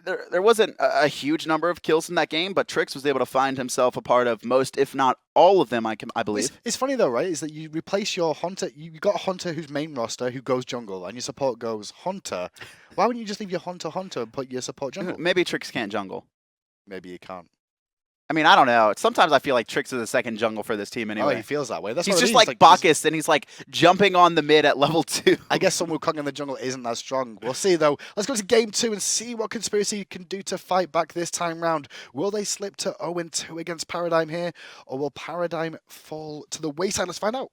There wasn't a huge number of kills in that game, but Trix was able to find himself a part of most, if not all of them, I believe. It's funny though, right? Is that you replace your Hunter, you got a Hunter who's main roster who goes jungle, and your support goes Hunter. Why wouldn't you just leave your Hunter and put your support jungle? Maybe Trix can't jungle. Maybe you can't. I mean, I don't know. Sometimes I feel like Trix is a second jungle for this team anyway. Oh, he feels that way. That's he's what just I mean. like Bacchus, and he's like jumping on the mid at level 2. I guess Sun Wukong in the jungle isn't that strong. We'll see though. Let's go to game 2 and see what Conspiracy can do to fight back this time round. Will they slip to 0-2 against Paradigm here, or will Paradigm fall to the wayside? Let's find out.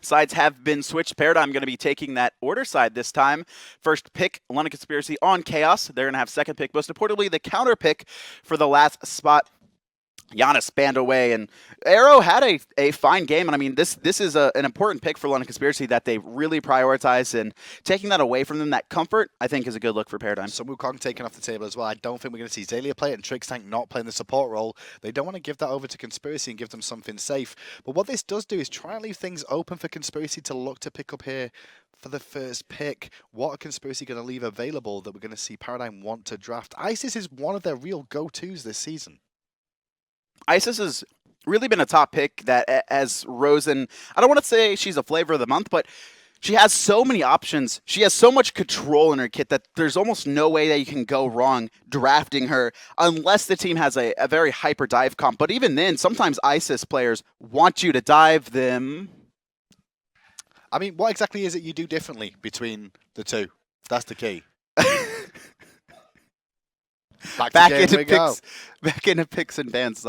Sides have been switched. Paradigm going to be taking that order side this time. First pick, London Conspiracy on Chaos. They're going to have second pick. Most importantly, the counter pick for the last spot. Giannis banned away, and Aero had a fine game, and I mean, this is an important pick for London Conspiracy that they really prioritize, and taking that away from them, that comfort, I think is a good look for Paradigm. So Wukong taken off the table as well. I don't think we're going to see Xaliea play it, and Trixtank not playing the support role. They don't want to give that over to Conspiracy and give them something safe. But what this does do is try and leave things open for Conspiracy to look to pick up here for the first pick. What are Conspiracy going to leave available that we're going to see Paradigm want to draft? Isis is one of their real go-tos this season. Isis has really been a top pick that as Rosen, I don't want to say she's a flavor of the month, but she has so many options. She has so much control in her kit that there's almost no way that you can go wrong drafting her unless the team has a very hyper dive comp. But even then, sometimes Isis players want you to dive them. I mean, what exactly is it you do differently between the two? That's the key. Back into picks and bans.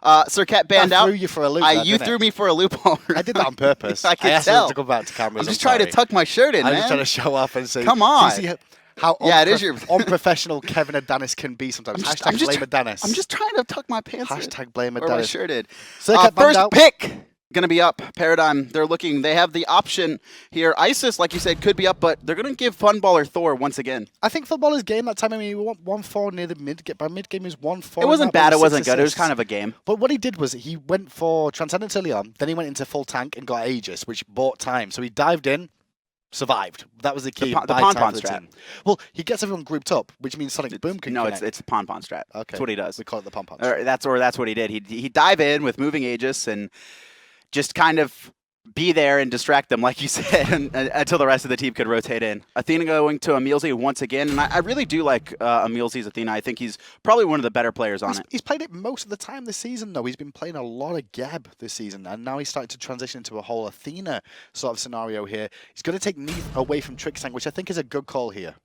Sircat banned out. I threw you for a loop. You threw me for a loop. I did that on purpose. I asked tell. to go back to camera. I'm just trying to tuck my shirt in, I'm man. just trying to show off and say, come on. Do you see how it is your unprofessional Kevin Adanis can be sometimes. Hashtag blame Adanis. I'm just trying to tuck my pants in. Hashtag blame Adanis. Or my shirt in. First pick. Going to be up. Paradigm, they have the option here. Isis, like you said, could be up, but they're going to give Funballer Thor once again. I think Funballer's game that time, I mean, he went 1-4 near the mid. By mid-game, he was 1-4. It wasn't bad, it wasn't good. It was kind of a game. But what he did was he went for Transcendence early on, then he went into full tank and got Aegis, which bought time. So he dived in, survived. That was the key. The Pon-Pon strat. Well, he gets everyone grouped up, which means Sonic Boom can connect. It's the Pon-Pon strat. Okay. That's what he does. We call it the Pon-Pon strat. That's what he did. He dive in with moving Aegis and just kind of be there and distract them, like you said, until the rest of the team could rotate in. Athena going to EmilZy once again, and I really do like EmilZy's Athena. I think he's probably one of the better players on it. He's played it most of the time this season, though. He's been playing a lot of Geb this season, and now he's starting to transition into a whole Athena sort of scenario here. He's going to take Neith away from Trixtank, which I think is a good call here.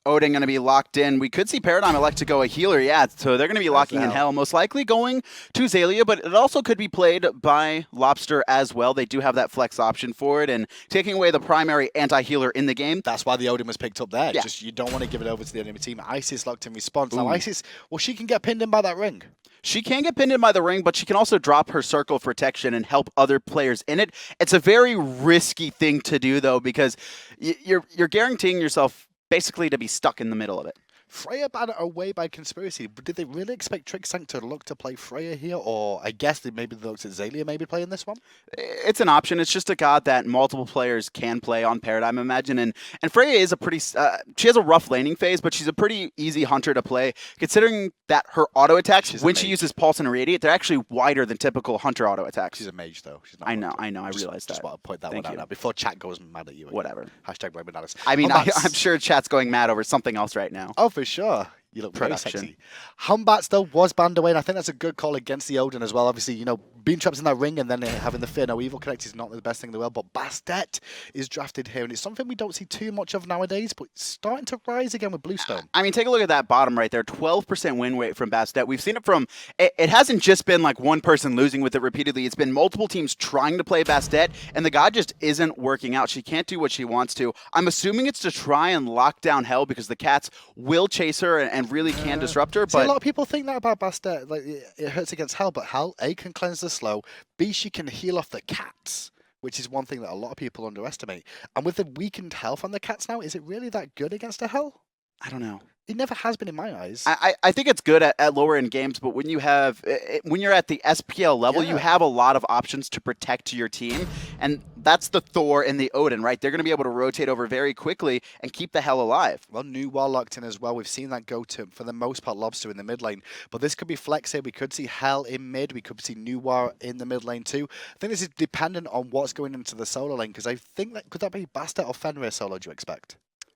Odin going to be locked in. We could see Paradigm elect to go a healer, yeah. So they're going to be locking in Hell, most likely going to Xaliea, but it also could be played by Lawbster as well. They do have that flex option for it, and taking away the primary anti-healer in the game. That's why the Odin was picked up there. Yeah. Just you don't want to give it over to the enemy team. Isis locked in response. Now Isis, well, she can get pinned in by that ring. She can get pinned in by the ring, but she can also drop her circle of protection and help other players in it. It's a very risky thing to do, though, because you're guaranteeing yourself basically to be stuck in the middle of it. Freya banned away by Conspiracy, but did they really expect Trixtank to look to play Freya here? Or I guess they maybe looked at Xaliea maybe playing this one? It's an option. It's just a god that multiple players can play on Paradigm, I imagine. And Freya is a pretty... she has a rough laning phase, but she's a pretty easy hunter to play, considering that her auto attacks, when she uses Pulse and Irradiate, they're actually wider than typical hunter auto attacks. She's a mage, though. She's not I know. I realized that. Just want to point that one out now before chat goes mad at you again. Whatever. Hashtag blame Adanis. I mean, I'm sure chat's going mad over something else right now. Oh, for sure. You look very sexy. Humbats, though, was banned away, and I think that's a good call against the Odin as well. Obviously, you know, being trapped in that ring and then having the Fear No Evil connect is not the best thing in the world, but Bastet is drafted here, and it's something we don't see too much of nowadays, but it's starting to rise again with Bluestone. I mean, take a look at that bottom right there, 12% win rate from Bastet. We've seen it from, it hasn't just been like one person losing with it repeatedly. It's been multiple teams trying to play Bastet, and the god just isn't working out. She can't do what she wants to. I'm assuming it's to try and lock down Hell because the cats will chase her and really can disrupt her. See, a lot of people think that about Bastet. Like, it hurts against Hell, but Hell, A, can cleanse the slow, B, she can heal off the cats, which is one thing that a lot of people underestimate. And with the weakened health on the cats now, is it really that good against a Hell? I don't know. He never has been in my eyes. I think it's good at lower end games, but when you have when you're at the SPL level, you have a lot of options to protect your team, and that's the Thor and the Odin, right? They're going to be able to rotate over very quickly and keep the hell alive. Well, New War locked in as well. We've seen that go to, for the most part, Lawbster in the mid lane, but this could be flex here. We could see Hell in mid. We could see New War in the mid lane too. I think this is dependent on what's going into the solo lane, because I think that could that be Bastet or Fenrir solo, do you expect?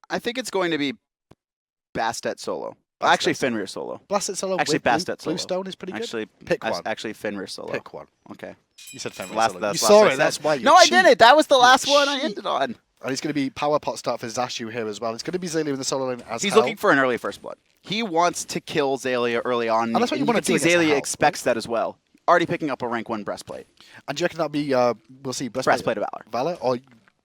I think it's going to be Bastet solo. Bastet Actually, Fenrir solo. Bastet solo. Actually, with Bastet solo. Bluestone is pretty good. Actually, pick one. Actually, Fenrir solo. Pick one. Okay. You said Fenrir Last, solo. You last saw I it. said. That's why. No, I didn't. That was the last one I ended on. And it's going to be power pot start for Zashu here as well. It's going to be Xaliea in the solo lane as He's Hell. looking for an early first blood. He wants to kill Xaliea early on. And that's what you can want to see do against Xaliea Hell, expects that as well. Already picking up a rank 1 breastplate. And do you reckon that'll be, we'll see Breastplate of Valor. Valor? Or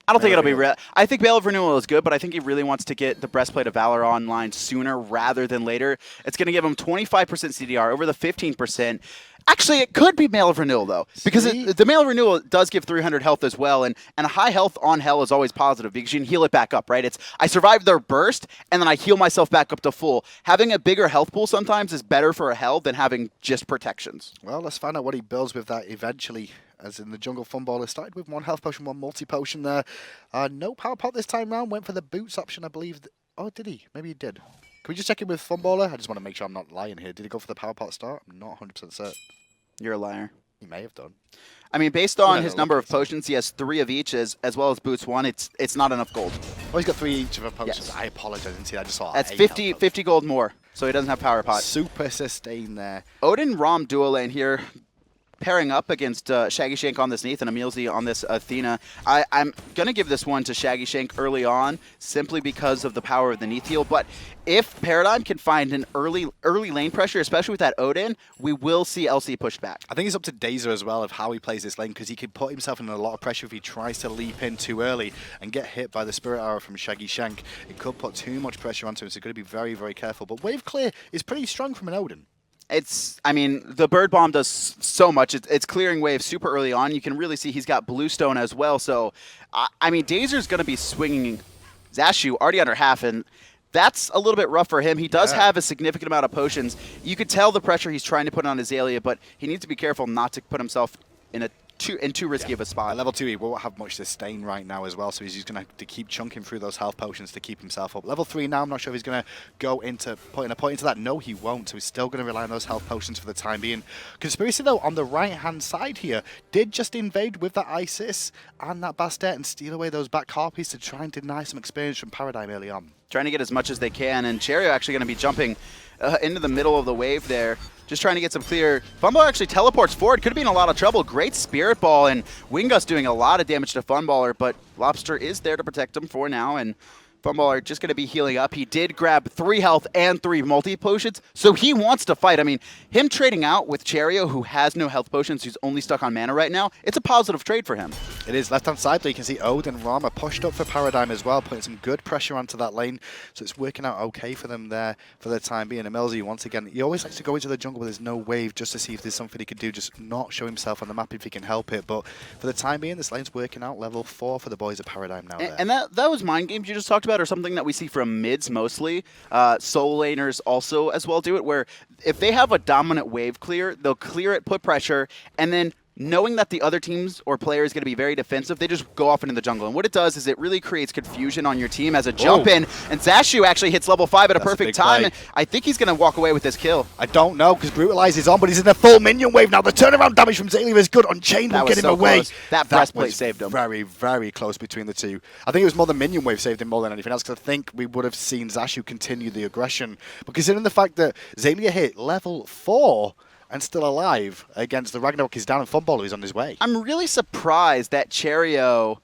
I don't think it'll be real. I think Veil of Renewal is good, but I think he really wants to get the Breastplate of Valor online sooner rather than later. It's going to give him 25% CDR over the 15%. Actually, it could be Mail of Renewal, though, because the Mail of Renewal does give 300 health as well, and a high health on Hell is always positive because you can heal it back up, right? It's I survived their burst, and then I heal myself back up to full. Having a bigger health pool sometimes is better for a Hell than having just protections. Well, let's find out what he builds with that eventually. As in the jungle Funballer started with 1 health potion, 1 multi-potion there. No power pot this time round, went for the boots option, I believe. Oh, did he? Maybe he did. Can we just check in with Funballer? I just want to make sure I'm not lying here. Did he go for the power pot start? I'm not 100% certain. You're a liar. He may have done. I mean, based on his number of potions, he has 3 of each, as well as boots 1. It's not enough gold. Oh, he's got 3 each of her potions. Yes. I apologize, I didn't see that. I just saw That's 50 gold more, so he doesn't have power pot. Super sustain there. Odin Rom dual lane here, pairing up against Shaggyshenk on this Neith and EmilZy on this Athena. I'm going to give this one to Shaggyshenk early on simply because of the power of the Neith heal, but if Paradigm can find an early lane pressure, especially with that Odin, we will see LC pushed back. I think it's up to DaZer as well of how he plays this lane, because he can put himself in a lot of pressure if he tries to leap in too early and get hit by the Spirit Arrow from Shaggyshenk. It could put too much pressure onto him, so he's got to be very, very careful. But wave clear is pretty strong from an Odin. I mean, the Bird Bomb does so much. It's clearing waves super early on. You can really see he's got Bluestone as well. So, I mean, DaZer's going to be swinging Zashu already under half, and that's a little bit rough for him. He does have a significant amount of potions. You could tell the pressure he's trying to put on Xaliea, but he needs to be careful not to put himself in too risky of a spot. At level 2, he won't have much sustain right now as well, so he's just going to have to keep chunking through those health potions to keep himself up. Level 3 now, I'm not sure if he's going to go into putting a point into that. No, he won't, so he's still going to rely on those health potions for the time being. Conspiracy, though, on the right-hand side here, did just invade with that Isis and that Bastet and steal away those back harpies to try and deny some experience from Paradigm early on. Trying to get as much as they can, and Cherryo actually going to be jumping into the middle of the wave there, just trying to get some clear. Funballer actually teleports forward, could have been in a lot of trouble. Great Spirit Ball, and Wingus doing a lot of damage to Funballer, but Lawbster is there to protect him for now, and Funballer just going to be healing up. He did grab 3 health and 3 multi-potions, so he wants to fight. I mean, him trading out with Cherryo, who has no health potions, who's only stuck on mana right now, it's a positive trade for him. It is. Left-hand side, though, you can see Odin and Rama pushed up for Paradigm as well, putting some good pressure onto that lane, so it's working out okay for them there for the time being. EmilZy, once again, he always likes to go into the jungle where there's no wave just to see if there's something he could do, just not show himself on the map if he can help it, but for the time being, this lane's working out. Level 4 for the boys of Paradigm now. And that was mind games you just talked about, or something that we see from mids mostly. Soul laners also as well do it, where if they have a dominant wave clear, they'll clear it, put pressure, and then knowing that the other teams or player is going to be very defensive, they just go off into the jungle. And what it does is it really creates confusion on your team as a jump in. And Zashu actually hits level 5 at a perfect time. I think he's going to walk away with this kill. I don't know, because Brutalize is on, but he's in a full minion wave now. The turnaround damage from Xaliea is good. Unchained will get him away. That breastplate saved him. Very, very close between the two. I think it was more the minion wave saved him more than anything else, because I think we would have seen Zashu continue the aggression. But considering the fact that Xaliea hit level 4, and still alive against the Ragnarok is down and Funballer is on his way. I'm really surprised that Cherryo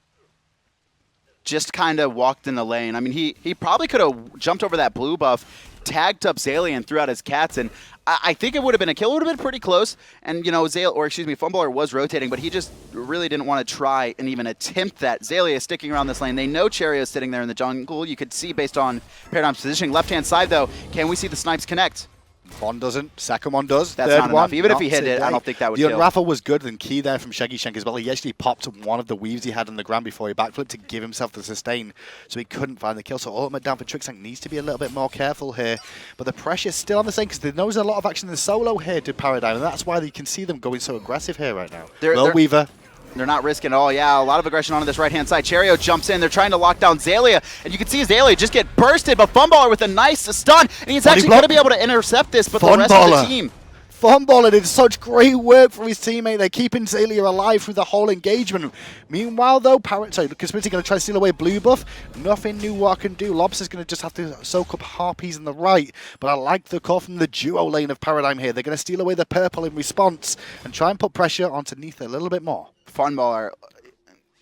just kind of walked in the lane. I mean, he probably could have jumped over that blue buff, tagged up Xaliea and threw out his cats, and I think it would have been a kill. It would have been pretty close. And, you know, Funballer was rotating, but he just really didn't want to try and even attempt that. Xaliea is sticking around this lane. They know Cherryo is sitting there in the jungle. You could see based on Paradigm's positioning. Left-hand side, though, can we see the snipes connect? One doesn't. Second one does. That's Third not one, enough. Even if he hit today. it, I don't think that would The kill. unravel was good and key there from Shaggyshenk as well. He actually popped one of the weaves he had on the ground before he backflipped to give himself the sustain, so he couldn't find the kill. So ultimate down for Trixtank needs to be a little bit more careful here. But the pressure's still on the same because there knows a lot of action in the solo here to Paradigm, and that's why you can see them going so aggressive here right now. Weaver. They're not risking at all. Yeah, a lot of aggression on this right-hand side. Cherryo jumps in. They're trying to lock down Xaliea, and you can see Xaliea just get bursted, but Funballer with a nice stun, and he's actually going to be able to intercept this, but the rest of the team... Funballer did such great work for his teammate. They're keeping Xaliea alive through the whole engagement. Meanwhile, though, Conspiracy going to try to steal away blue buff. Nothing new what can do. Lawbster's going to just have to soak up Harpies in the right. But I like the call from the duo lane of Paradigm here. They're going to steal away the purple in response and try and put pressure onto Neith a little bit more. Funballer,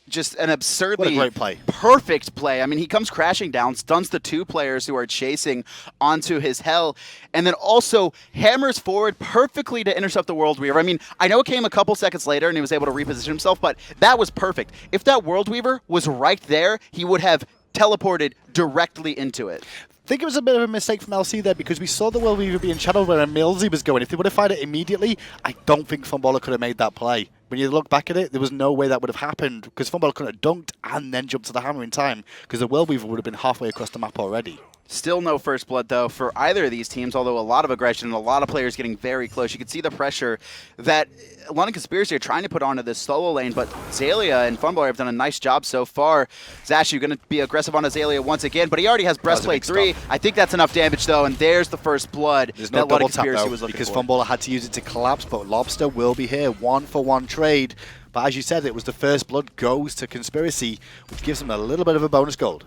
just an absurdly great play. Perfect play. I mean, he comes crashing down, stuns the two players who are chasing onto his hell, and then also hammers forward perfectly to intercept the World Weaver. I mean, I know it came a couple seconds later and he was able to reposition himself, but that was perfect. If that World Weaver was right there, he would have teleported directly into it. I think it was a bit of a mistake from LC there because we saw the World Weaver being shadowed where EmilZy was going. If they would have fired it immediately, I don't think Funballer could have made that play. When you look back at it, there was no way that would have happened because Funballer couldn't have dunked and then jumped to the hammer in time because the World Weaver would have been halfway across the map already. Still no first blood, though, for either of these teams, although a lot of aggression and a lot of players getting very close. You can see the pressure that London Conspiracy are trying to put onto this solo lane, but Xaliea and Funballer have done a nice job so far. Zashu going to be aggressive on Xaliea once again, but he already has Breastplate 3. I think that's enough damage, though, and there's the first blood. There's no double tap, though, because Funballer had to use it to collapse, but Lawbster will be here. 1-for-1 trade. But as you said, it was the first blood goes to Conspiracy, which gives them a little bit of a bonus gold.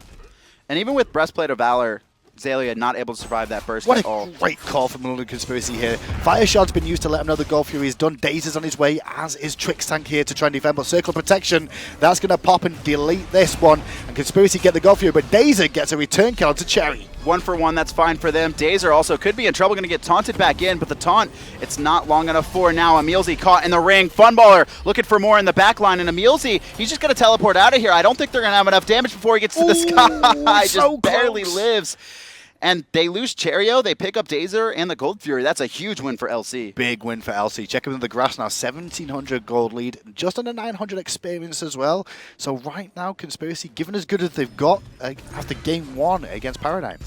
And even with Breastplate of Valor, Xaliea not able to survive that burst at all. What a great call from London Conspiracy here. Fire Shot's been used to let him know the Gold Fury is done. Dazer's on his way, as is Trixtank here to try and defend. But Circle of Protection, that's going to pop and delete this one. And Conspiracy get the Gold Fury, but Dazer gets a return kill onto Cherry. 1-for-1, that's fine for them. Dazer also could be in trouble, going to get taunted back in, but the taunt, it's not long enough for now. EmilZy caught in the ring. Funballer looking for more in the back line, and EmilZy, he's just going to teleport out of here. I don't think they're going to have enough damage before he gets to the sky. So just barely close. lives. And they lose Cherryo, they pick up Dazer and the Gold Fury. That's a huge win for LC. Big win for LC. Check him in the grass now. 1,700 gold lead. Just under 900 experience as well. So right now, Conspiracy, given as good as they've got after game 1 against Paradigm.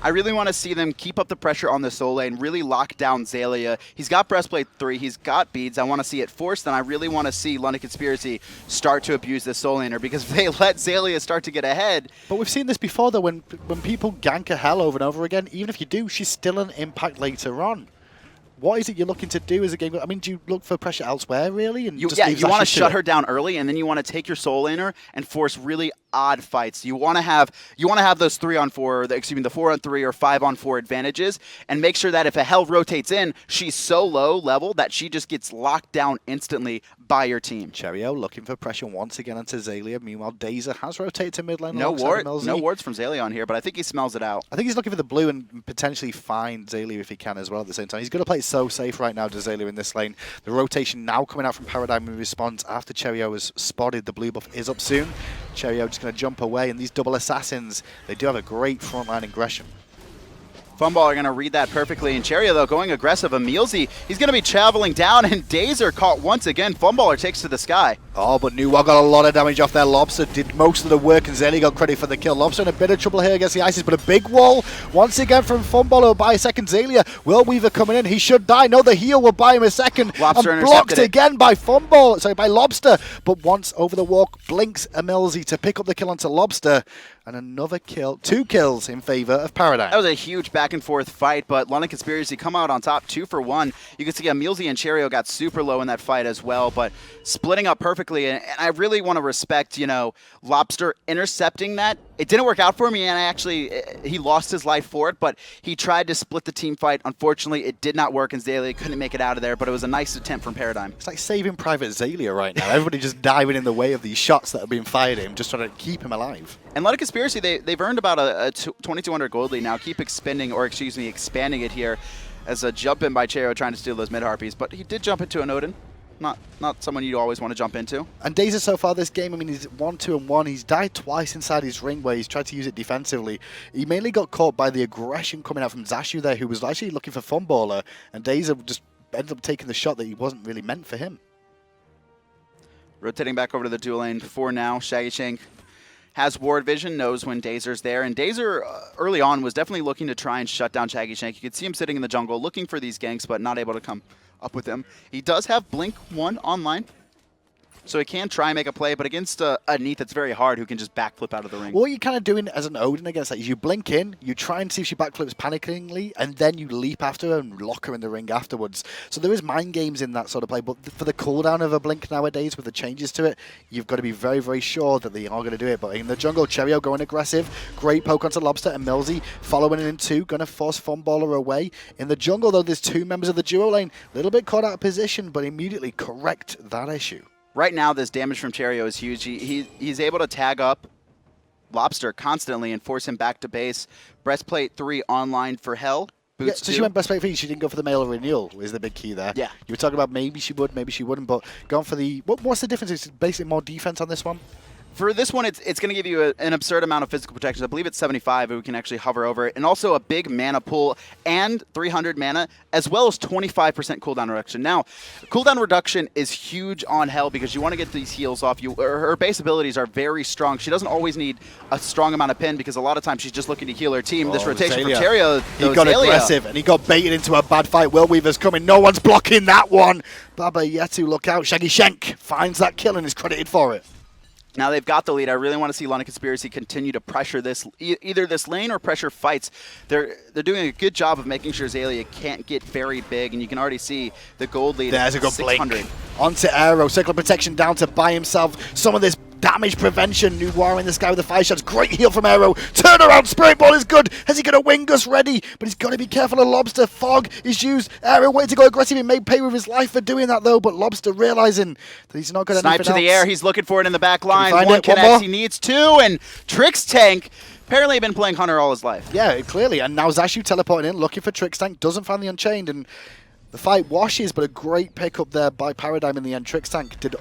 I really want to see them keep up the pressure on the solo lane, really lock down Xaliea. He's got Breastplate 3, he's got beads. I want to see it forced, and I really want to see London Conspiracy start to abuse this solo laner, because if they let Xaliea start to get ahead... But we've seen this before, though, when people gank a hell over and over again, even if you do, she's still an impact later on. What is it you're looking to do as a game? I mean, do you look for pressure elsewhere, really? And you want to shut her down early, and then you want to take your solo laner and force really odd fights. You want to have those 3-on-4, the 4-on-3 or 5-on-4 advantages, and make sure that if a hell rotates in, she's so low level that she just gets locked down instantly by your team. Cherryo looking for pressure once again onto Xaliea. Meanwhile, Dazer has rotated to mid lane. No wards from Xaliea on here, but I think he smells it out. I think he's looking for the blue and potentially find Xaliea if he can as well at the same time. He's going to play it so safe right now to Xaliea in this lane. The rotation now coming out from Paradigm in response after Cherryo has spotted. The blue buff is up soon. Cherryo just going to jump away, and these double assassins, they do have a great frontline aggression. Funballer are going to read that perfectly, and Cherryo, though, going aggressive. EmilZy, he's going to be traveling down, and Dazer caught once again. Funballer takes to the sky. Oh, but Nuwa got a lot of damage off there. Lawbster did most of the work, and Xaliea got credit for the kill. Lawbster in a bit of trouble here against the Isis, but a big wall once again from Funballer by a second. Xaliea, Will Weaver coming in. He should die. No, the heal will buy him a second. Lawbster and blocked again by Funballer, sorry, by Lawbster. But once over the walk, blinks EmilZy to pick up the kill onto Lawbster. And another kill, 2 kills in favor of Paradigm. That was a huge back and forth fight, but London Conspiracy come out on top 2-for-1. You can see EmilZy and Cherryo got super low in that fight as well, but splitting up perfectly. And I really want to respect, Lawbster intercepting that. It didn't work out for me, and he lost his life for it, but he tried to split the team fight. Unfortunately, it did not work, and Xaliea couldn't make it out of there, but it was a nice attempt from Paradigm. It's like saving Private Xaliea right now. Everybody just diving in the way of these shots that are being fired at him, just trying to keep him alive. And London Conspiracy, they've earned about a 2,200 gold lead now. Keep expanding it here as a jump in by Cherryo trying to steal those mid harpies, but he did jump into an Odin. Not someone you always want to jump into. And DaZer so far this game, I mean, he's 1-2-1. He's died twice inside his ring where he's tried to use it defensively. He mainly got caught by the aggression coming out from Zashu there, who was actually looking for Funballer, and DaZer just ended up taking the shot that he wasn't really meant for him. Rotating back over to the dual lane for now. Shaggyshenk has ward vision, knows when DaZer's there, and DaZer early on was definitely looking to try and shut down Shaggyshenk. You could see him sitting in the jungle looking for these ganks, but not able to come up with them. He does have Blink 1 online, so he can try and make a play, but against a Neith, it's very hard, who can just backflip out of the ring. What you're kind of doing as an Odin against that is you blink in, you try and see if she backflips panickingly, and then you leap after her and lock her in the ring afterwards. So there is mind games in that sort of play, but for the cooldown of a blink nowadays with the changes to it, you've got to be very, very sure that they are going to do it. But in the jungle, Cherryo going aggressive, great poke onto Lawbster, and EmilZy following in two, going to force Funballer away. In the jungle, though, there's two members of the duo lane, a little bit caught out of position, but immediately correct that issue. Right now, this damage from Cherryo is huge. He's able to tag up Lawbster constantly and force him back to base. Breastplate 3 online for Hell. Boots so she went breastplate 3. She didn't go for the male renewal, is the big key there. Yeah. You were talking about maybe she would, maybe she wouldn't, but going for the... What's the difference? It's basically more defense on this one? For this one, it's going to give you an absurd amount of physical protection. I believe it's 75, but we can actually hover over it. And also a big mana pool and 300 mana, as well as 25% cooldown reduction. Now, cooldown reduction is huge on Hell because you want to get these heals off. Her base abilities are very strong. She doesn't always need a strong amount of pin because a lot of times she's just looking to heal her team. This rotation Xaliea. from Cherryo, He got aggressive and he got baited into a bad fight. Willweaver's coming. No one's blocking that one. Baba Yetu, look out. Shaggyshenk finds that kill and is credited for it. Now they've got the lead. I really want to see London Conspiracy continue to pressure this, either this lane or pressure fights. They're doing a good job of making sure Xaliea can't get very big, and you can already see the gold lead. There's a good 600. blink. Onto Aero. Circle protection down to buy himself some of this damage prevention. New War in the sky with the 5 shots. Great heal from Aero. Turn around. Spirit Ball is good. Has he got a wing gust ready? But he's got to be careful of Lawbster. Fog is used. Aero waiting to go aggressive. He may pay with his life for doing that, though. But Lawbster realizing that he's not going to snipe to the air. He's looking for it in the back line. One connects. He needs 2. And Trixtank apparently been playing Hunter all his life. Yeah, clearly. And now Zashu teleporting in, looking for Trixtank. Doesn't find the Unchained. And the fight washes, but a great pickup there by Paradigm in the end. Trixtank did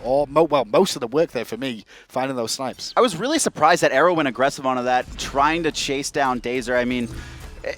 most of the work there for me, finding those snipes. I was really surprised that Aero went aggressive onto that, trying to chase down DaZer. I mean,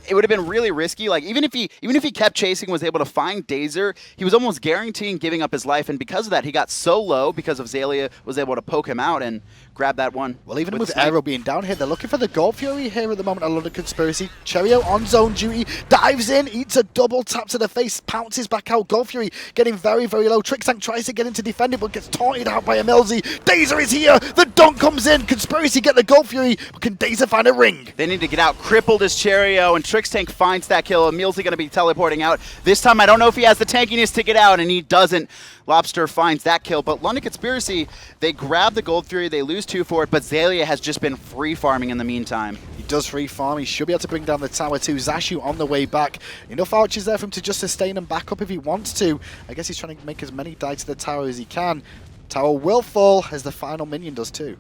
it would have been really risky. Like even if he kept chasing, was able to find DaZer, he was almost guaranteeing giving up his life. And because of that, he got so low because of Xaliea was able to poke him out and grab that one. Well, even with Aero being down here, they're looking for the Gold Fury here at the moment. A lot of Conspiracy. Cherryo on zone duty, dives in, eats a double tap to the face, pounces back out. Gold Fury getting very, very low. Trixtank tries to get in to defend it, but gets taunted out by EmilZy. DaZer is here. The dunk comes in. Conspiracy get the Gold Fury, but can DaZer find a ring? They need to get out. Crippled is Cherryo, and Trixtank finds that kill. EmilZy going to be teleporting out. This time, I don't know if he has the tankiness to get out, and he doesn't. Lawbster finds that kill, but London Conspiracy, they grab the Gold Fury, they lose 2 for it, but Xaliea has just been free farming in the meantime. He does free farm. He should be able to bring down the tower too. Zashu on the way back. Enough archers there for him to just sustain and back up if he wants to. I guess he's trying to make as many die to the tower as he can. Tower will fall as the final minion does too.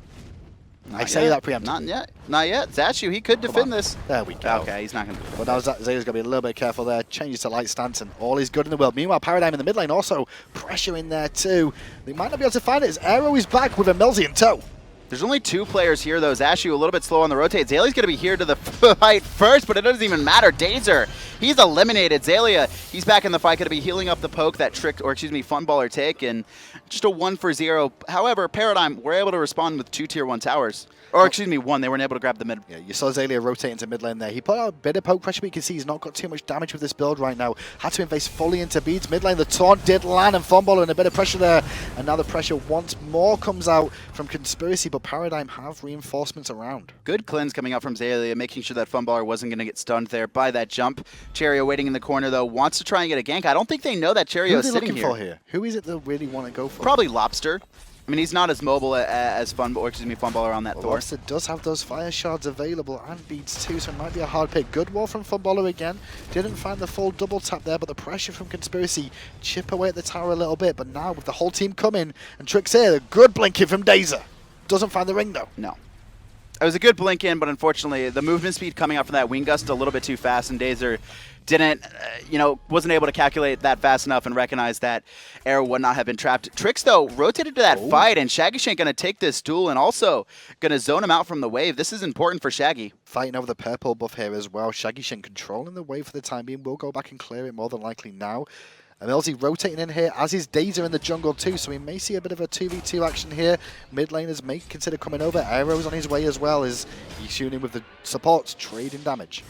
I say that preemptively. Not yet. Not yet. Zashu, he could defend this. There we go. Okay, he's not going to do it. But now Xalia's going to be a little bit careful there. Changes to light stance and all is good in the world. Meanwhile, Paradigm in the mid lane also pressure in there too. They might not be able to find it as Aero is back with EmilZy in tow. There's only 2 players here, though. Zashu a little bit slow on the rotate. Xalia's going to be here to the fight first, but it doesn't even matter. DaZer, he's eliminated. Xaliea, he's back in the fight, going to be healing up the poke that Funballer take, and just a 1 for 0. However, Paradigm were able to respond with 2 tier 1 towers. Or, excuse me, 1. They weren't able to grab the mid. Yeah, you saw Xaliea rotate into mid lane there. He put out a bit of poke pressure, but you can see he's not got too much damage with this build right now. Had to invest fully into beads. Mid lane, the taunt did land, and Funballer in a bit of pressure there. And now the pressure once more comes out from Conspiracy, but Paradigm have reinforcements around. Good cleanse coming out from Xaliea, making sure that Funballer wasn't going to get stunned there by that jump. Cherryo waiting in the corner, though, wants to try and get a gank. I don't think they know that Cherryo is sitting here. Who are they looking for here? Who is it they really want to go for? Probably Lawbster. I mean, he's not as mobile as Funballer on that Thor. Lawbster does have those fire shards available and beads too, so it might be a hard pick. Good wall from Funballer again. Didn't find the full double tap there, but the pressure from Conspiracy chip away at the tower a little bit. But now with the whole team coming and Tricks here, good blinking from DaZer. Doesn't find the ring though. No. It was a good blink in, but unfortunately, the movement speed coming out from that wing gust a little bit too fast, and ImDazer didn't, wasn't able to calculate that fast enough and recognize that aero would not have been trapped. Trix, though, rotated to that fight, and Shaggyshenk going to take this duel and also going to zone him out from the wave. This is important for Shaggy. Fighting over the purple buff here as well. Shaggyshenk controlling the wave for the time being. We'll go back and clear it more than likely now. EmilZy rotating in here, as is ImDazer in the jungle too, so we may see a bit of a 2v2 action here. Mid laners may consider coming over. Aero's on his way as well as he's shooting with the supports, trading damage.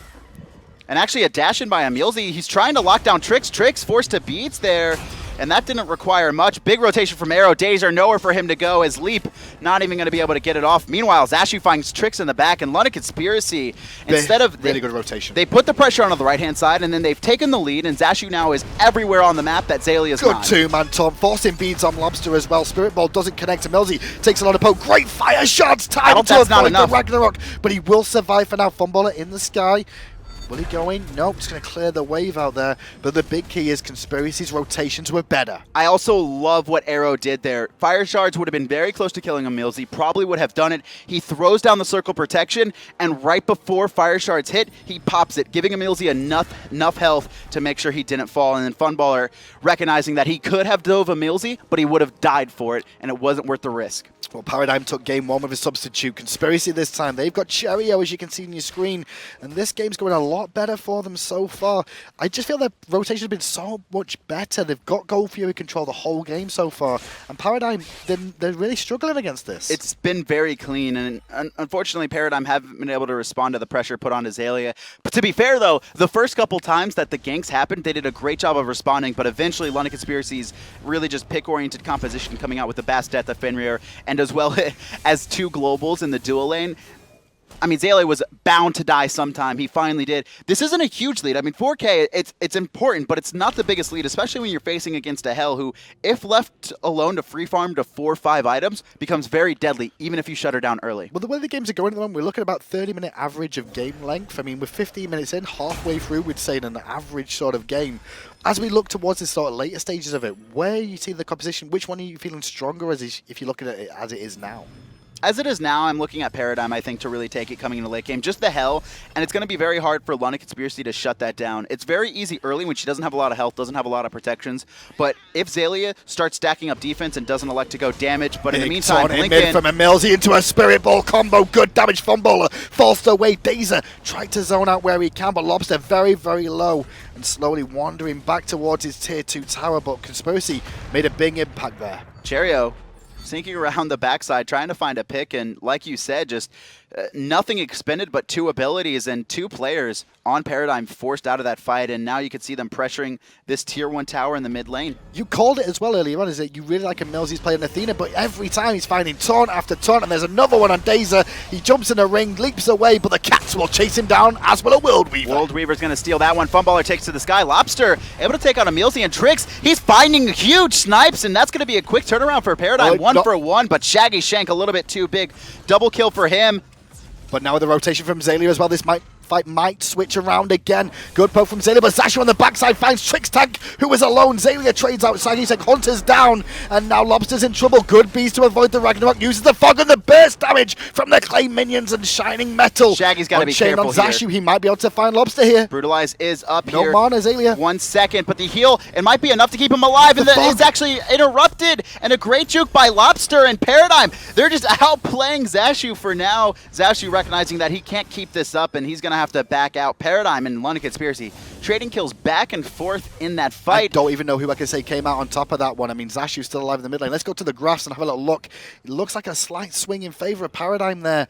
And actually a dash in by EmilZy. He's trying to lock down Trix. Trix forced to beats there, and that didn't require much. Big rotation from aero. ImDazer nowhere for him to go as Leap not even going to be able to get it off. Meanwhile, Zashu finds Trix in the back, and London Conspiracy, instead of... Really good rotation. They put the pressure on the right-hand side, and then they've taken the lead, and Zashu now is everywhere on the map that Xalia's good not. two-man Tom, forcing beads on Lawbster as well. Spirit Ball doesn't connect to EmilZy. Takes a lot of poke. Great fire shots. Time to avoid the Ragnarok, but he will survive for now. Funballer in the sky. Will he go in? Nope, just going to clear the wave out there. But the big key is Conspiracy's rotations were better. I also love what aero did there. Fire shards would have been very close to killing EmilZy. Probably would have done it. He throws down the circle protection, and right before fire shards hit, he pops it, giving EmilZy enough health to make sure he didn't fall. And then Funballer recognizing that he could have dove EmilZy, but he would have died for it, and it wasn't worth the risk. Well, Paradigm took game one with a substitute. Conspiracy this time. They've got Cherryo, as you can see on your screen, and this game's going a lot better for them so far. I just feel their rotation has been so much better. They've got Gold Fury control the whole game so far, and Paradigm, they're really struggling against this. It's been very clean, and unfortunately, Paradigm haven't been able to respond to the pressure put on Xaliea. But to be fair, though, the first couple times that the ganks happened, they did a great job of responding, but eventually, London Conspiracy's really just pick-oriented composition coming out with the Bastet, the Fenrir, and as well as two globals in the dual lane. I mean, Xaliea was bound to die sometime. He finally did. This isn't a huge lead. I mean, 4K, it's important, but it's not the biggest lead, especially when you're facing against a Hell who, if left alone to free farm to 4 or 5 items, becomes very deadly, even if you shut her down early. Well, the way the games are going at the moment, we're looking at about 30-minute average of game length. I mean, we're 15 minutes in, halfway through, we'd say an average sort of game. As we look towards the sort of later stages of it, where you see the composition, which one are you feeling stronger as if you're looking at it as it is now? As it is now, I'm looking at Paradigm, I think, to really take it coming into late game. Just the Hell, and it's going to be very hard for London Conspiracy to shut that down. It's very easy early when she doesn't have a lot of health, doesn't have a lot of protections. But if Xaliea starts stacking up defense and doesn't elect to go damage, but in the meantime, blink in from EmilZy into a Spirit Ball combo. Good damage. Funballer forced away. ImDazer tried to zone out where he can, but Lawbster very, very low and slowly wandering back towards his tier 2 tower. But Conspiracy made a big impact there. Cherryo sneaking around the backside, trying to find a pick, and like you said, just nothing expended but 2 abilities and 2 players on Paradigm forced out of that fight, and now you can see them pressuring this tier 1 tower in the mid lane. You called it as well earlier on, is that you really like EmilZy's playing Athena, but every time he's finding taunt after taunt, and there's another one on ImDazer. He jumps in the ring, leaps away, but the cats will chase him down, as will a World Weaver. World Weaver's going to steal that one. Funballer takes to the sky. Lawbster able to take out EmilZy and Trix. He's finding huge snipes, and that's going to be a quick turnaround for Paradigm. 1 for 1, but Shaggyshenk a little bit too big. Double kill for him. But now with the rotation from Xaliea as well, this fight might switch around again. Good poke from Xaliea, but Zashu on the backside finds Trixtank, who is alone. Xaliea trades out Shaggyshenk, Hunter's down, and now Lawbster's in trouble. Good beast to avoid the Ragnarok, uses the fog and the burst damage from the clay minions and shining metal. Shaggy's got to be careful on Zashu, here. He might be able to find Lawbster here. Brutalize is up here. No mana, Xaliea. 1 second, but the heal, it might be enough to keep him alive, and it's actually interrupted, and a great juke by Lawbster and Paradigm. They're just outplaying Zashu for now. Zashu recognizing that he can't keep this up, and he's going to have to back out. Paradigm and London Conspiracy trading kills back and forth in that fight. I don't even know who I can say came out on top of that one. I mean, Zashu's still alive in the mid lane. Let's go to the grass and have a little look. It looks like a slight swing in favor of Paradigm there.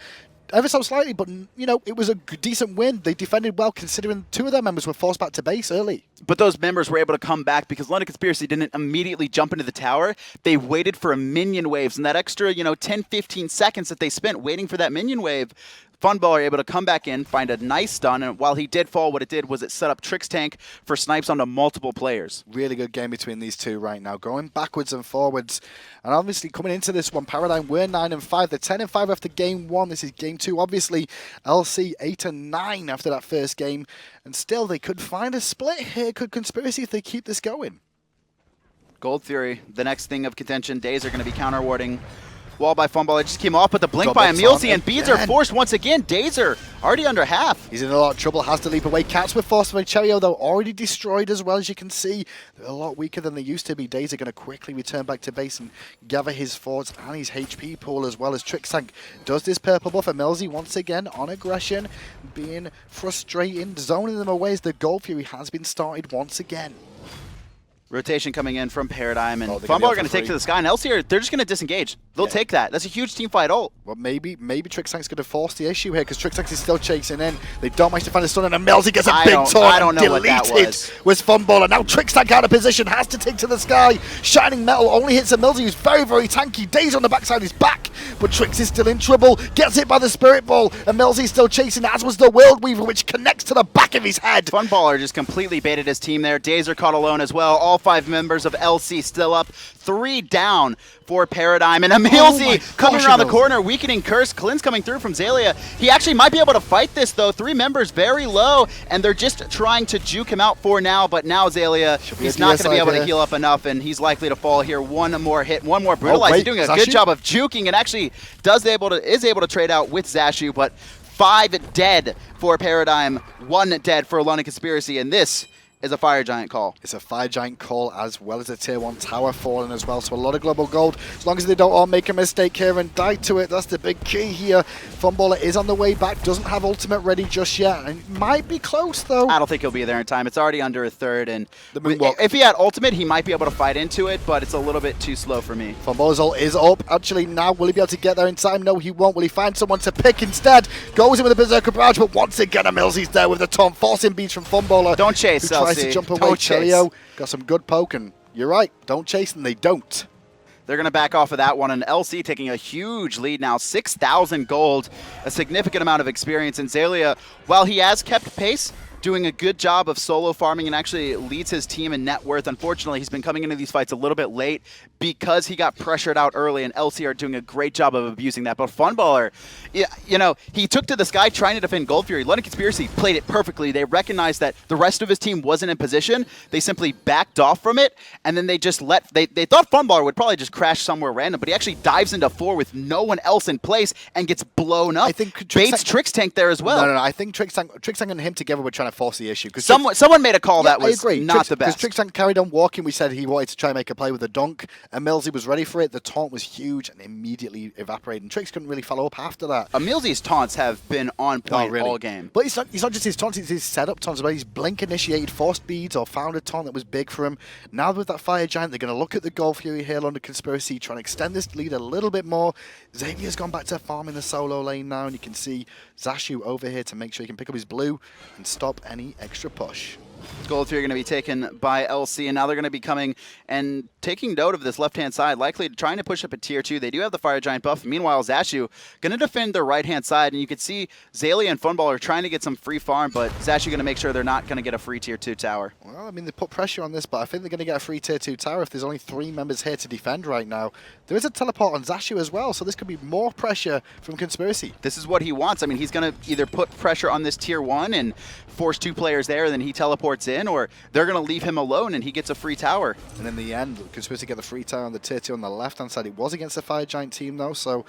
Ever so slightly, but, you know, it was a decent win. They defended well, considering 2 of their members were forced back to base early. But those members were able to come back because London Conspiracy didn't immediately jump into the tower. They waited for a minion waves, and that extra, 10, 15 seconds that they spent waiting for that minion wave, Funballer able to come back in, find a nice stun, and while he did fall, what it did was it set up Trixtank for snipes onto multiple players. Really good game between these two right now, going backwards and forwards. And obviously coming into this one, Paradigm were 9-5. They're 10-5 after game 1. This is game 2. Obviously, LC 8-9 after that first game. And still, they could find a split here. Could Conspiracy if they keep this going? Gold Fury, the next thing of contention. Days are going to be counter-warding Wall by Funballer just came off, but the blink Double by EmilZy, taunt and beads are again. forced once again. DaZer already under half. He's in a lot of trouble, has to leap away. Cats with force by Cherryo, though, already destroyed as well, as you can see. They're a lot weaker than they used to be. DaZer going to quickly return back to base and gather his thoughts and his HP pool, as well as Trixtank does this purple buff. EmilZy once again on aggression, being frustrating, zoning them away as the Gold Fury has been started once again. Rotation coming in from Paradigm, and Oh, Funballer going to take to the sky, and LC, they're just going to disengage. They'll take that. That's a huge team fight ult. Well, maybe Trixtank's going to force the issue here, because Trixtank is still chasing in. They don't manage to find a stun, and EmilZy gets a big taunt. I don't know what that was Funballer. Now Trixtank out of position, has to take to the sky. Shining Metal only hits EmilZy, who's very, very tanky. DaZer on the backside is back, but Trix is still in trouble. Gets hit by the Spirit Ball. EmilZy still chasing, as was the World Weaver, which connects to the back of his head. Funballer just completely baited his team there. DaZer caught alone as well. All 5 members of LC still up. 3 down for Paradigm, and EmilZy coming around the corner, weakening Curse. Clint's coming through from Xaliea. He actually might be able to fight this, though. 3 members very low, and they're just trying to juke him out for now, but now Xaliea, he's not going to be able to heal up enough, and he's likely to fall here. One more hit, one more brutalize. He's doing a good job of juking, and actually is able to trade out with Zashu, but 5 dead for Paradigm, 1 dead for London Conspiracy, and this is a Fire Giant call. It's a Fire Giant call, as well as a Tier 1 tower falling as well. So a lot of global gold, as long as they don't all make a mistake here and die to it. That's the big key here. Funballer is on the way back, doesn't have ultimate ready just yet, and might be close though. I don't think he'll be there in time. It's already under a third, and the if he had ultimate, he might be able to fight into it, but it's a little bit too slow for me. Funballer's ult is up. Actually, now will he be able to get there in time? No, he won't. Will he find someone to pick instead? Goes in with a Berserker Barrage, but once again, EmilZy's there with the taunt, forcing beats from Funballer. Don't chase, who tries to jump away. Cherryo got some good poking. You're right. Don't chase, and they don't. They're going to back off of that one, and LC taking a huge lead now, 6,000 gold, a significant amount of experience. And Xaliea, while he has kept pace, doing a good job of solo farming and actually leads his team in net worth. Unfortunately, he's been coming into these fights a little bit late because he got pressured out early, and LC are doing a great job of abusing that. But Funballer, you know, he took to the sky trying to defend Gold Fury. London Conspiracy played it perfectly. They recognized that the rest of his team wasn't in position. They simply backed off from it, and then they just they thought Funballer would probably just crash somewhere random, but he actually dives into 4 with no one else in place and gets blown up. I think baits Trixtank there as well. No. I think Trixtank and him together were trying to force the issue. Someone made a call that was not the best. Because Trixtank carried on walking. We said he wanted to try and make a play with the dunk. EmilZy was ready for it. The taunt was huge and immediately evaporated. And Trix couldn't really follow up after that. EmilZy's taunts have been on point all game. But it's not just his taunts, it's his setup taunts as well. He's blink-initiated forced beads or found a taunt that was big for him. Now with that Fire Giant, they're going to look at the Gold Fury here under Conspiracy, trying to extend this lead a little bit more. Xavier's gone back to farming the solo lane now, and you can see Zashu over here to make sure he can pick up his blue and stop any extra push. Gold Fury going to be taken by LC, and now they're going to be coming and taking note of this left-hand side, likely trying to push up a tier 2. They do have the Fire Giant buff. Meanwhile, Zashu going to defend their right-hand side, and you can see Xaliea and Funballer trying to get some free farm, but Zashu going to make sure they're not going to get a free tier 2 tower. Well, I mean, they put pressure on this, but I think they're going to get a free tier 2 tower if there's only 3 members here to defend right now. There is a teleport on Zashu as well, so this could be more pressure from Conspiracy. This is what he wants. I mean, he's going to either put pressure on this tier 1 and force 2 players there, and then he teleports in, or they're going to leave him alone and he gets a free tower. And in the end, Conspiracy get the free tower on the tier 2 on the left-hand side. It was against the Fire Giant team, though, so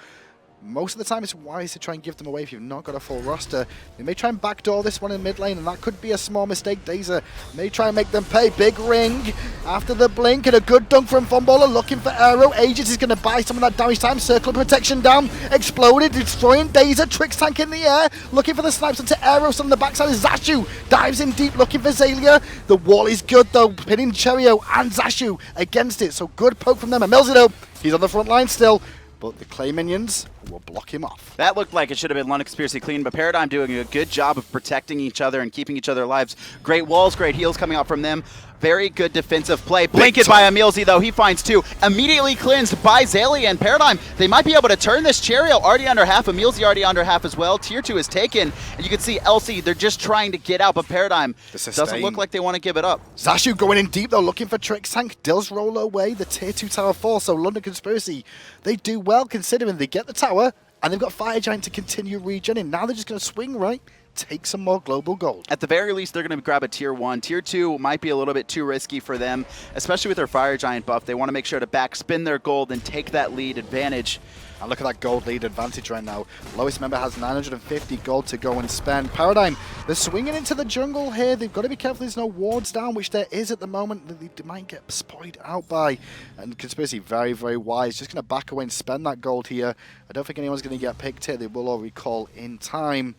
most of the time it's wise to try and give them away if you've not got a full roster. They may try and backdoor this one in mid lane, and that could be a small mistake. DaZer may try and make them pay. Big ring after the blink, and a good dunk from Funballer, looking for aero. Aegis is going to buy some of that damage time. Circle of protection down, exploded, destroying DaZer. Trixtank in the air, looking for the snipes onto aero. So on the backside is Zashu, dives in deep, looking for Xaliea. The wall is good though, pinning Cherryo and Zashu against it. So good poke from them. EmilZy though, he's on the front line still, but the clay minions will block him off. That looked like it should have been London Conspiracy clean, but Paradigm doing a good job of protecting each other and keeping each other alive. Great walls, great heals coming out from them. Very good defensive play. Blinked by EmilZy, though. He finds 2. Immediately cleansed by Xaliea and Paradigm. They might be able to turn this. Cherryo already under half. EmilZy already under half as well. Tier 2 is taken. And you can see LC, they're just trying to get out, but Paradigm doesn't look like they want to give it up. Zashu going in deep, though, looking for Trixtank. Does roll away. The tier 2 tower falls, so London Conspiracy, they do well considering they get the tower, and they've got Fire Giant to continue regenerating. Now they're just going to swing right take some more global gold. At the very least, they're going to grab a tier 1. Tier 2 might be a little bit too risky for them, especially with their Fire Giant buff. They want to make sure to backspin their gold and take that lead advantage. And look at that gold lead advantage right now. Lowest member has 950 gold to go and spend. Paradigm, they're swinging into the jungle here. They've got to be careful there's no wards down, which there is at the moment. They might get spoiled out by. And Conspiracy, very, very wise. Just going to back away and spend that gold here. I don't think anyone's going to get picked here. They will all recall in time.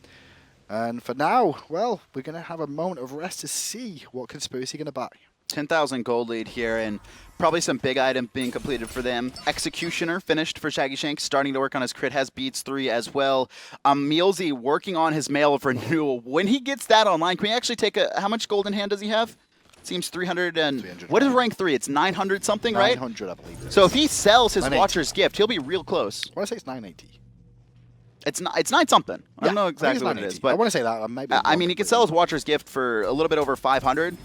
And for now, well, we're going to have a moment of rest to see what Conspiracy are going to buy. 10,000 gold lead here, and probably some big items being completed for them. Executioner finished for Shaggyshenk, starting to work on his crit, has beats 3 as well. EmilZy working on his Mail of Renewal. When he gets that online, can we actually take a, how much gold in hand does he have? Seems 300 and, 300. What is rank 3? It's 900 something, right? 900, I believe. So if he sells his 980. Watcher's Gift, he'll be real close. I want to say it's 980. It's 9 something. I don't know I think exactly it's what it 980. is, but I want to say that. Maybe I mean, he could sell his Watcher's Gift for a little bit over 500.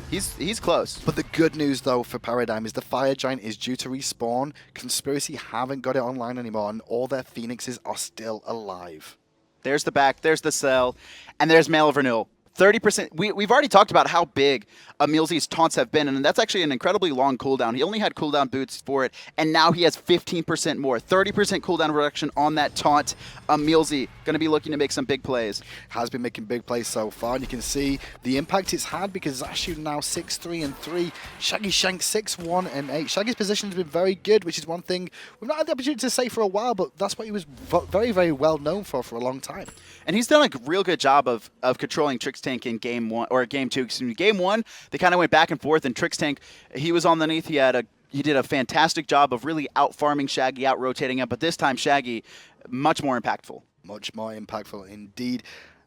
He's close. But the good news, though, for Paradigm is the Fire Giant is due to respawn. Conspiracy haven't got it online anymore, and all their Phoenixes are still alive. There's the back, there's the sell, and there's Mail of Renewal. 30%. We've already talked about how big EmilZy's taunts have been, and that's actually an incredibly long cooldown. He only had cooldown boots for it, and now he has 15% more. 30% cooldown reduction on that taunt. EmilZy going to be looking to make some big plays. Has been making big plays so far, and you can see the impact it's had because Zashu now 6-3 and 3. Shaggyshenk 6-1 and 8. Shaggy's position has been very good, which is one thing we've not had the opportunity to say for a while, but that's what he was very, very well known for a long time. And he's done a real good job of controlling Trixtank in game 1 or game 2. Excuse me, game 1, they kind of went back and forth, and Trixtank, he was on the Neith. He did a fantastic job of really out farming Shaggy, out rotating him. But this time, Shaggy, much more impactful. Much more impactful indeed.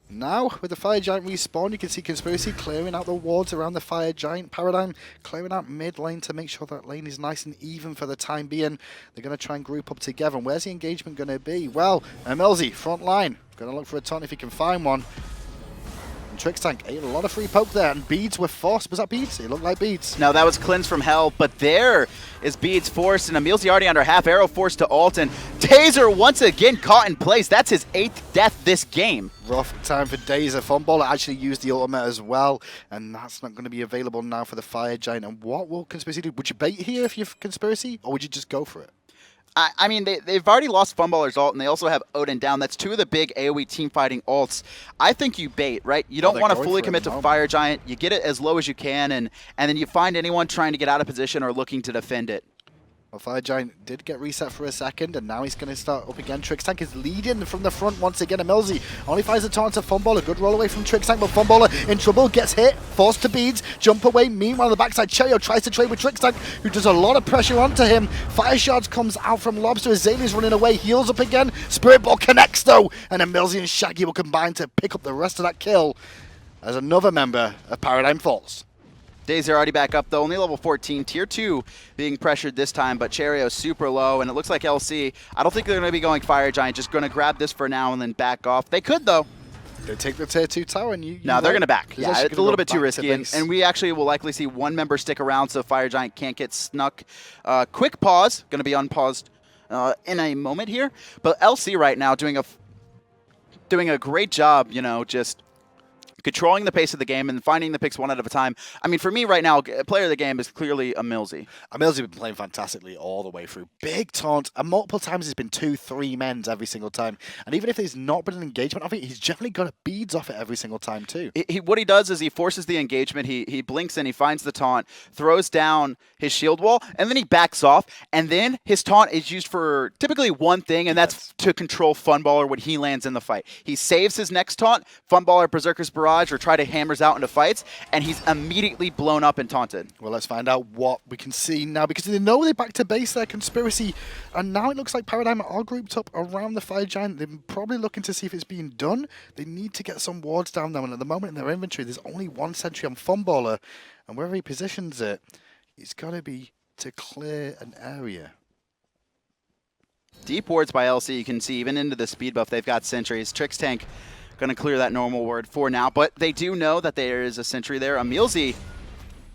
Now, with the Fire Giant respawn, you can see Conspiracy clearing out the wards around the Fire Giant. Paradigm clearing out mid lane to make sure that lane is nice and even for the time being. They're going to try and group up together. And where's the engagement going to be? Well, EmilZy, front line. Going to look for a taunt if he can find one. And Trixtank ate a lot of free poke there, and beads were forced. Was that beads? It looked like beads. No, that was cleanse from hell, but there is beads forced, and EmilZy already under half arrow forced to ult, and Taser once again caught in place. That's his 8th death this game. Rough time for Dazer. Funballer actually used the ultimate as well, and that's not going to be available now for the Fire Giant. And what will Conspiracy do? Would you bait here if you're Conspiracy, or would you just go for it? I mean, they've already lost Funballer's ult, and they also have Odin down. That's 2 of the big AoE team-fighting ults. I think you bait, right? You don't want to fully commit to Fire Giant. You get it as low as you can, and then you find anyone trying to get out of position or looking to defend it. Well, Fire Giant did get reset for a second, and now he's going to start up again. Trixtank is leading from the front once again. EmilZy only finds the taunt to Funballer. Good roll away from Trixtank, but Funballer in trouble, gets hit, forced to beads, jump away. Meanwhile, on the backside, Cherryo tries to trade with Trixtank, who does a lot of pressure onto him. Fire Shards comes out from Lawbster as Xalia's running away, heals up again. Spirit Ball connects though, and EmilZy and Shaggy will combine to pick up the rest of that kill as another member of Paradigm falls. Dazer already back up, though. Only level 14. Tier 2 being pressured this time, but Cherryo super low, and it looks like LC, I don't think they're going to be going Fire Giant, just going to grab this for now and then back off. They could, though. They take the tier 2 tower and you No, they're going to back. Yeah, Yeah, it's a little bit too risky, and and we actually will likely see one member stick around so Fire Giant can't get snuck. Quick pause, going to be unpaused in a moment here, but LC right now doing a great job, you know, just controlling the pace of the game and finding the picks one at a time. I mean, for me right now, player of the game is clearly EmilZy. EmilZy been playing fantastically all the way through. Big taunt, and multiple times he's been 2-3 mens every single time. And even if there's not been an engagement of it, he's generally got a beads off it every single time too. What he does is he forces the engagement, he blinks in, he finds the taunt, throws down his shield wall, and then he backs off, and then his taunt is used for typically one thing, and that's to control Funballer when he lands in the fight. He saves his next taunt, Funballer Berserker's Barrage, or try to hammers out into fights, and he's immediately blown up and taunted. Well, let's find out what we can see now, because they know they're back to base their Conspiracy, and now it looks like Paradigm are grouped up around the Fire Giant. They're probably looking to see if it's being done. They need to get some wards down there, and at the moment in their inventory, there's only one sentry on Funballer, and wherever he positions it, it's got to be to clear an area. Deep wards by LC, you can see even into the speed buff, they've got sentries. Trixtank going to clear that normal ward for now, but they do know that there is a sentry there. EmilZy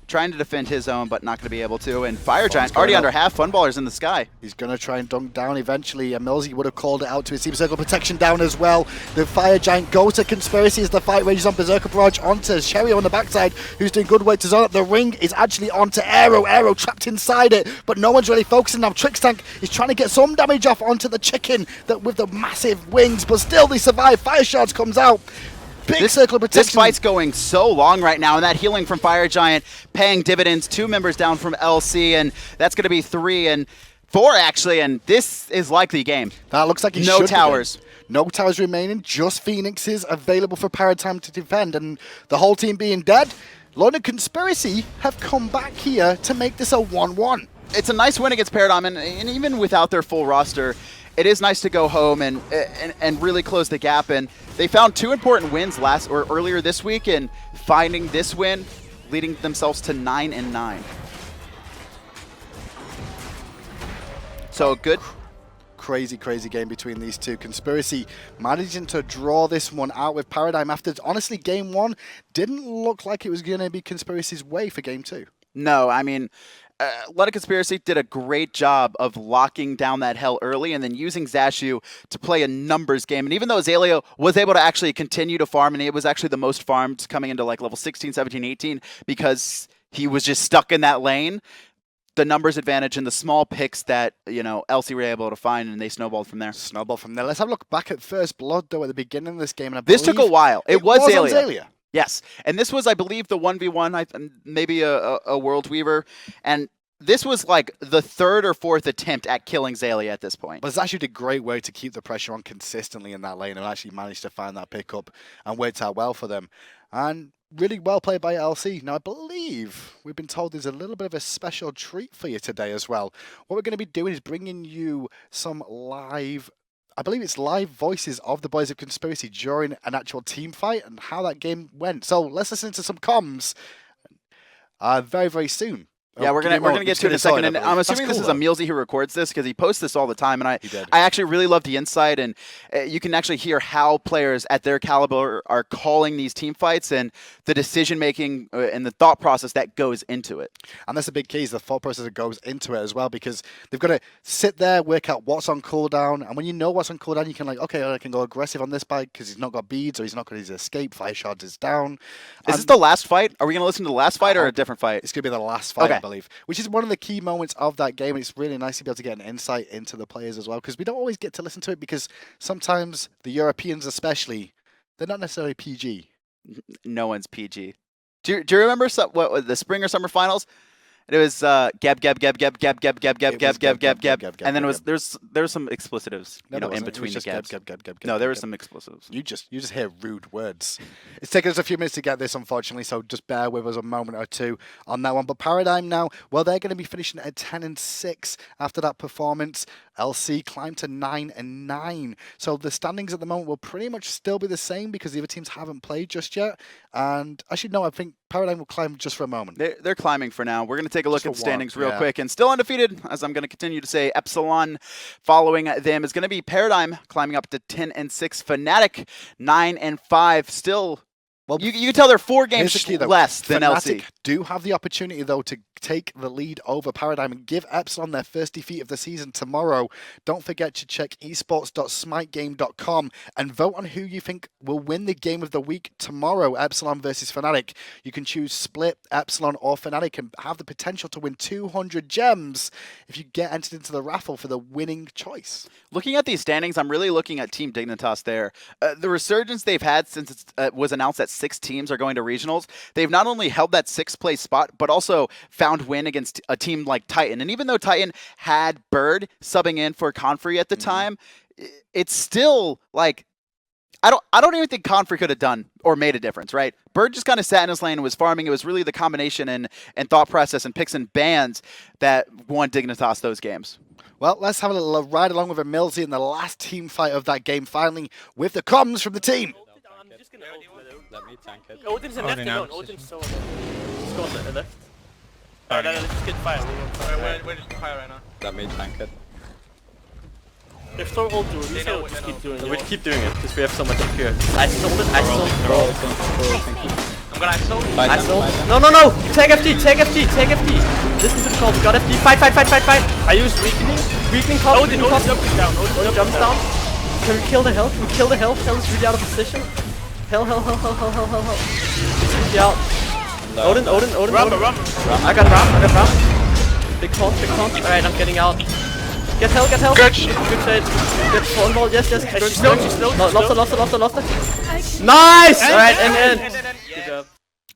trying to defend his own, but not going to be able to. And Fire Giant already under half. Funballer's in the sky. He's going to try and dunk down eventually. EmilZy would have called it out to his team. Circle protection down as well. The Fire Giant goes to Conspiracy as the fight rages on. Berserker Barrage onto Cherryo on the backside, who's doing good work to zone up. The ring is actually onto Aero. Aero trapped inside it, but no one's really focusing now. Trixtank is trying to get some damage off onto the chicken that with the massive wings, but still they survive. Fire Shards comes out. Big circle of protection. This fight's going so long right now, and that healing from Fire Giant paying dividends. 2 members down from LC, and that's going to be 3 and 4 actually, and this is likely game. That looks like no towers. No towers remaining, just Phoenixes available for Paradigm to defend, and the whole team being dead. London Conspiracy have come back here to make this a 1-1. It's a nice win against Paradigm, and even without their full roster, it is nice to go home and really close the gap. And they found 2 important wins earlier this week, and finding this win, leading themselves to 9-9. So good. Crazy game between these two. Conspiracy managing to draw this one out with Paradigm after, honestly, game 1 didn't look like it was going to be Conspiracy's way for game 2. No, I mean, London Conspiracy did a great job of locking down that hell early and then using Zashu to play a numbers game. And even though Xaliea was able to actually continue to farm, and it was actually the most farmed coming into like level 16, 17, 18, because he was just stuck in that lane, the numbers advantage and the small picks that, you know, LC were able to find, and they snowballed from there. Let's have a look back at First Blood, though, at the beginning of this game. And this took a while. It was Xaliea. Yes, and this was, I believe, the 1v1, maybe a World Weaver, and this was like the 3rd or 4th attempt at killing Xaliea at this point. But Zashu did great work to keep the pressure on consistently in that lane and actually managed to find that pickup and worked out well for them. And really well played by LC. Now, I believe we've been told there's a little bit of a special treat for you today as well. What we're going to be doing is bringing you some live, I believe it's live voices of the Boys of Conspiracy during an actual team fight and how that game went. So let's listen to some comms very, very soon. Yeah, we're gonna get to it in a second, and I'm assuming this is EmilZy who records this because he posts this all the time, and I actually really love the insight, and you can actually hear how players at their caliber are calling these team fights and the decision making and the thought process that goes into it. And that's a big key, is the thought process that goes into it as well, because they've got to sit there, work out what's on cooldown, and when you know what's on cooldown, you can like, okay, I can go aggressive on this bike because he's not got beads or he's not got his escape. Fire Shards is down. Is this the last fight? Are we gonna listen to the last fight or a different fight? It's gonna be the last fight. Okay. I believe, which is one of the key moments of that game. And it's really nice to be able to get an insight into the players as well, because we don't always get to listen to it, because sometimes the Europeans especially, they're not necessarily PG. No one's PG. Do you remember what the spring or summer finals? It was gab, and then it was there's some expletives, in between the gabs. No, there were some expletives. You just hear rude words. It's taken us a few minutes to get this, unfortunately, so just bear with us a moment or two on that one. But Paradigm now, well, they're going to be finishing at 10-6 after that performance. LC climbed to 9-9. So the standings at the moment will pretty much still be the same because the other teams haven't played just yet. And actually, no, I think Paradigm will climb just for a moment. They're climbing for now. We're going to take a look at the standings real quick. And still undefeated, as I'm going to continue to say, Epsilon following them is going to be Paradigm climbing up to 10-6. Fnatic 9-5. Still, well, you can tell they're 4 games less than LC. Do have the opportunity, though, to take the lead over Paradigm and give Epsilon their first defeat of the season tomorrow. Don't forget to check esports.smitegame.com and vote on who you think will win the game of the week tomorrow, Epsilon versus Fnatic. You can choose split Epsilon or Fnatic and have the potential to win 200 gems if you get entered into the raffle for the winning choice. Looking at these standings, I'm really looking at Team Dignitas there. The resurgence they've had since it was announced that 6 teams are going to regionals, they've not only held that 6th place spot, but also found win against a team like Titan. And even though Titan had Bird subbing in for Confrey at the time, it's still like, I don't even think Confrey could have done or made a difference, right? Bird just kind of sat in his lane and was farming. It was really the combination and thought process and picks and bans that won Dignitas those games. Well, let's have a little ride along with EmilZy in the last team fight of that game, finally, with the comms from the team. Let me tank it. Odin's in left alone. Odin's so alone. Just go on the left. Alright, let's just get fire. We're just fire right now. Let me tank it. If Thor ult do it, we just keep doing it. We keep doing it because we have so much secure. I sold it. Bro, thank you. I'm gonna ISO. Fight ISO. them. No. Take FD. Listen to the call. Got FD. Fight. I use weakening call. Odin jumps down. Odin jumps down. Can we kill the hill? Hell is really out of position. Hell. Yeah. Odin. Rama. I got Ram. Big taunt. Alright, I'm getting out. Get hell. Good shade. Get Funballer. Yes. She's slow. Lawbster. Nice! Alright, and. Good job.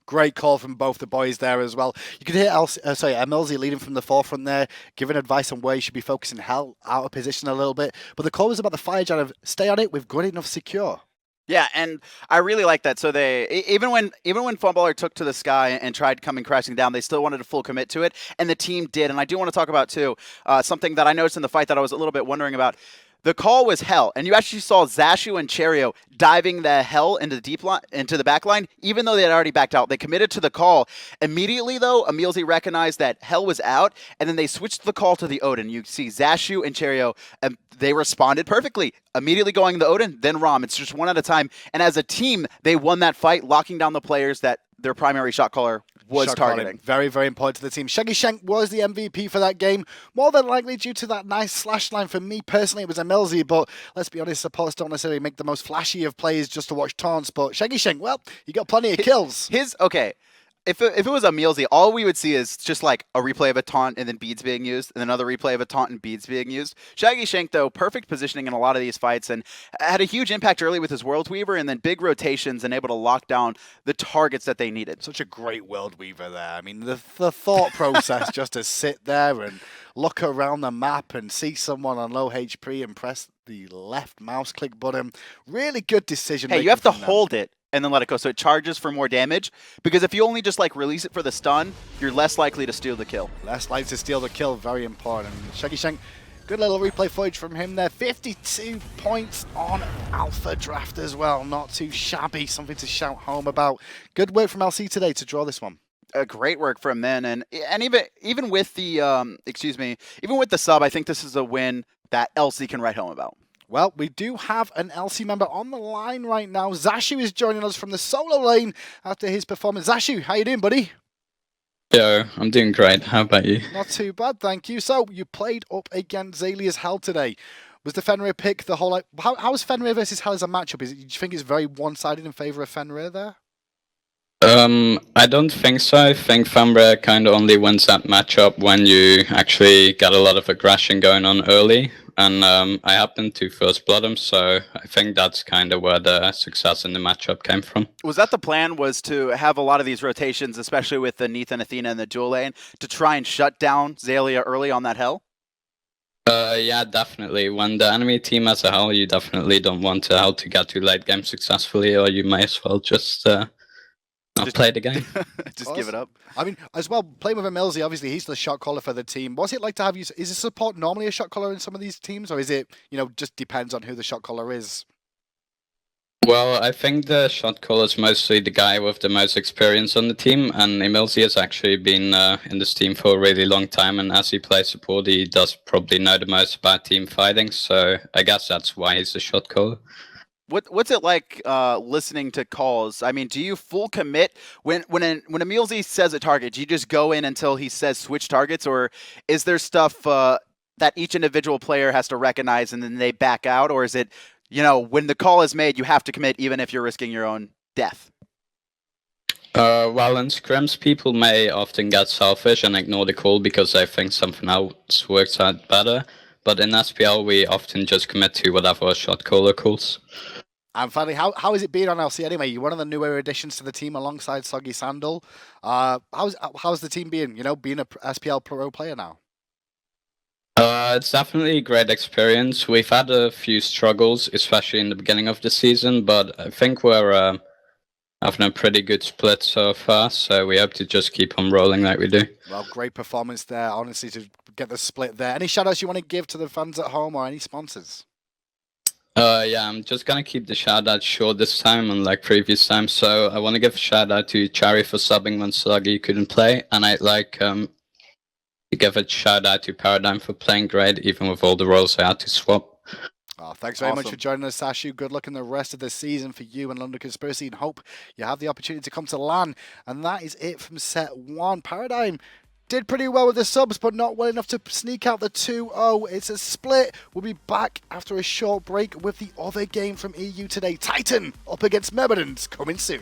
Great call from both the boys there as well. You could hear EmilZy leading from the forefront there, giving advice on where you should be focusing Hell out of position a little bit. But the call was about the fire jet of stay on it with good enough secure. Yeah, and I really like that. So they even when Funballer took to the sky and tried coming crashing down, they still wanted to full commit to it, and the team did. And I do want to talk about too something that I noticed in the fight that I was a little bit wondering about. The call was Hell, and you actually saw Zashu and Cherryo diving the Hell into the back line, even though they had already backed out. They committed to the call. Immediately, though, EmilZy recognized that Hell was out, and then they switched the call to the Odin. You see Zashu and Cherryo, and they responded perfectly. Immediately going the Odin, then Ram. It's just one at a time. And as a team, they won that fight, locking down the players that their primary shot caller was targeting. Very, very important to the team. Shaggyshenk was the MVP for that game, more than likely due to that nice slash line. For me personally, it was EmilZy, but let's be honest, supports don't necessarily make the most flashy of plays just to watch taunts. But Shaggyshenk, well, you got plenty of kills. Okay. If it was EmilZy, all we would see is just like a replay of a taunt and then beads being used, and another replay of a taunt and beads being used. Shaggyshenk, though, perfect positioning in a lot of these fights, and had a huge impact early with his World Weaver, and then big rotations and able to lock down the targets that they needed. Such a great World Weaver there. I mean, the thought process just to sit there and look around the map and see someone on low HP and press the left mouse click button. Really good decision. Hey, you have to hold it and then let it go so it charges for more damage, because if you only just like release it for the stun, you're less likely to steal the kill. Less likely to steal the kill, very important. Shaggyshenk, good little replay footage from him there. 52 points on Alpha Draft as well. Not too shabby, something to shout home about. Good work from LC today to draw this one. Great work from men, and even with the even with the sub, I think this is a win that LC can write home about. Well, we do have an LC member on the line right now. Zashu is joining us from the solo lane after his performance. Zashu, how you doing, buddy? Yo, I'm doing great. How about you? Not too bad, thank you. So, you played up against Xalia's Hell today. Was the Fenrir pick the whole... How is Fenrir versus Hell as a matchup? Do you think it's very one-sided in favor of Fenrir there? I don't think so. I think Fenrir kind of only wins that matchup when you actually get a lot of aggression going on early. And I happened to first blood him, so I think that's kind of where the success in the matchup came from. Was that the plan, was to have a lot of these rotations, especially with the Neith and Athena in the dual lane, to try and shut down Xaliea early on that Hell? Yeah, definitely. When the enemy team has a Hell, you definitely don't want a Hell to get to late game successfully, or you may as well just not play the game. Just give it up. I mean, as well, playing with EmilZy, obviously he's the shot caller for the team. What's it like to have you? Is the support normally a shot caller in some of these teams, or is it, just depends on who the shot caller is? Well, I think the shot caller is mostly the guy with the most experience on the team, and EmilZy has actually been in this team for a really long time, and as he plays support, he does probably know the most about team fighting, so I guess that's why he's the shot caller. What's it like listening to calls? I mean, do you full commit when EmilZy says a target? Do you just go in until he says switch targets, or is there stuff that each individual player has to recognize and then they back out, or is it, when the call is made, you have to commit even if you're risking your own death? Well, in scrims, people may often get selfish and ignore the call because they think something else works out better. But in SPL, we often just commit to whatever a shot caller calls. And finally, how is it being on LC anyway? You're one of the newer additions to the team alongside Soggy Sandal. How's the team being? Being a SPL pro player now. It's definitely a great experience. We've had a few struggles, especially in the beginning of the season, but I think we're having a pretty good split so far, so we hope to just keep on rolling like we do. Well, great performance there, honestly, to get the split there. Any shout-outs you want to give to the fans at home or any sponsors? Yeah, I'm just going to keep the shout-out short this time, unlike previous times, so I want to give a shout-out to Cherryo for subbing when Sluggy couldn't play, and I'd like to give a shout-out to Paradigm for playing great, even with all the roles I had to swap. Oh, thanks very much Awesome. for joining us, Zashu. Good luck in the rest of the season for you and London Conspiracy, and hope you have the opportunity to come to LAN. And that is it from set 1. Paradigm did pretty well with the subs, but not well enough to sneak out the 2-0. It's a split. We'll be back after a short break with the other game from EU today. Titan up against Myrmidons coming soon.